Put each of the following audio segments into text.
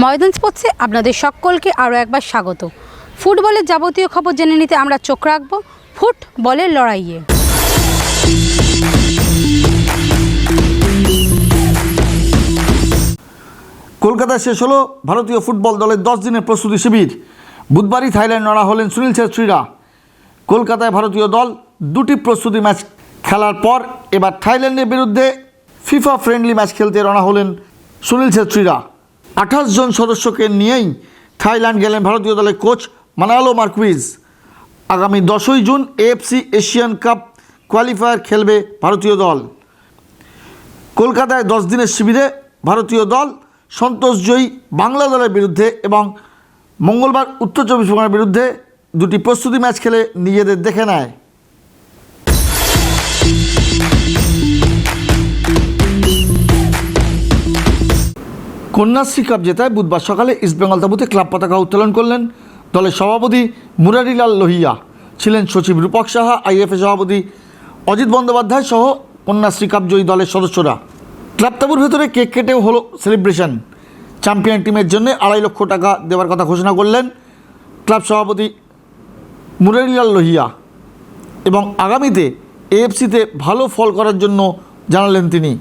ময়দান স্পোর্টসে আপনাদের সকলকে আরও একবার স্বাগত। ফুটবলের যাবতীয় খবর জেনে নিতে আমরা চোখ রাখব ফুটবলের লড়াইয়ে। কলকাতায় শেষ হলো ভারতীয় ফুটবল দলের 10 দিনের প্রস্তুতি শিবির। বুধবারই থাইল্যান্ড রওনা হলেন সুনীল ছেত্রীরা। কলকাতায় ভারতীয় দল 2টি প্রস্তুতি ম্যাচ খেলার পর এবার থাইল্যান্ডের বিরুদ্ধে ফিফা ফ্রেন্ডলি ম্যাচ খেলতে রওনা হলেন সুনীল ছেত্রীরা। 28 জন সদস্যকে নিয়েই থাইল্যান্ড গেলেন ভারতীয় দলের কোচ মানালো মার্কুইজ। আগামী 10ই June AFC Asian cup qualifier খেলবে ভারতীয় দল। কলকাতায় 10 দিনের শিবিরে ভারতীয় দল সন্তোষজয়ী বাংলা দলের বিরুদ্ধে এবং মঙ্গলবার উত্তর চব্বিশ পরগনার বিরুদ্ধে 2টি প্রস্তুতি ম্যাচ খেলে নিজেদের দেখে নেয়। কন্যাশ্রী কাপ জেতায় বুধবার সকালে ইস্টবেঙ্গল তাঁবুতে ক্লাব পতাকা উত্তোলন করলেন দলের সভাপতি মুরারিলাল লোহিয়া। ছিলেন সচিব রূপক সাহা, IFA সভাপতি অজিত বন্দ্যোপাধ্যায় সহ কন্যাশ্রী কাপ জয়ী দলের সদস্যরা। ক্লাব তাঁবুর ভেতরে কেক কেটেও হলো সেলিব্রেশন। চ্যাম্পিয়ন টিমের জন্য 2.5 লক্ষ টাকা দেওয়ার কথা ঘোষণা করলেন ক্লাব সভাপতি মুরারিলাল লোহিয়া এবং আগামীতে AFC-তে ভালো ফল করার জন্য জানালেন তিনি।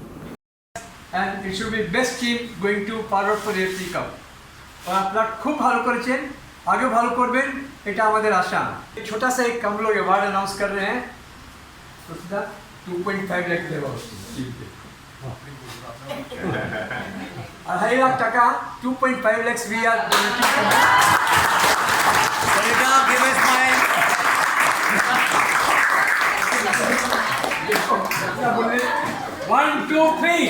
And it should be best team going to forward for AFC Cup. और আপনারা খুব ভালো করেছেন, आगे ভালো করবেন, এটা আমাদের আশা। एक छोटा सा एक हम लोग अवार्ड अनाउंस कर रहे हैं। तो सीधा 2.5 लाख देगा टीम पे। 2.5 लाख টাকা 2.5 lakhs we are donating to Sarita, give us smile. क्या बोले? 1 2 3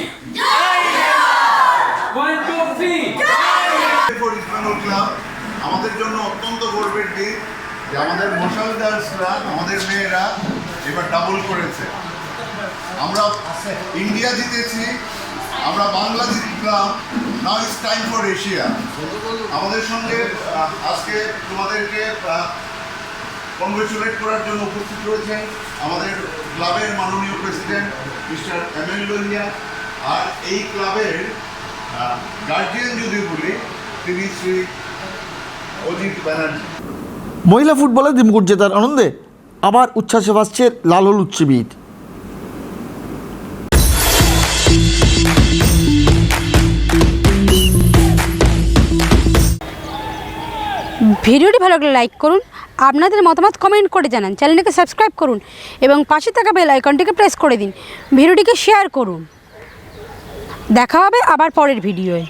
1 2 3 ফর ইস্টবেঙ্গল ক্লাব আমাদের জন্য অত্যন্ত গর্বের দিন যে আমাদের মশাল গার্লসরা, আমাদের মেয়েরা এবার ডাবল করেছে। আমরা ইন্ডিয়া জিতেছি, আমরা বাংলা জিতলাম, now it's time for Asia. আমাদের সঙ্গে আজকে তোমাদেরকে কংগ্রেচুলেট করার জন্য উপস্থিত রয়েছেন আমাদের ক্লাবের মাননীয় প্রেসিডেন্ট মিস্টার ML লোহিয়া, আর এই ক্লাবের গার্জিয়ান যদি বলি তিনি শ্রী অজিত ব্যানার্জি। মহিলা ফুটবলে দিমকুট জেতার আনন্দে আবার উচ্ছ্বাসে ভাসছে লাল হলুদ শিবির। ভিডিওটি ভালো লাগলে লাইক করুন, আপনাদের মতামত কমেন্ট করে জানান, চ্যানেলটিকে সাবস্ক্রাইব করুন এবং পাশে থাকা বেল আইকনটিকে প্রেস করে দিন। ভিডিওটিকে শেয়ার করুন। দেখা হবে আবার পরের ভিডিওয়ে।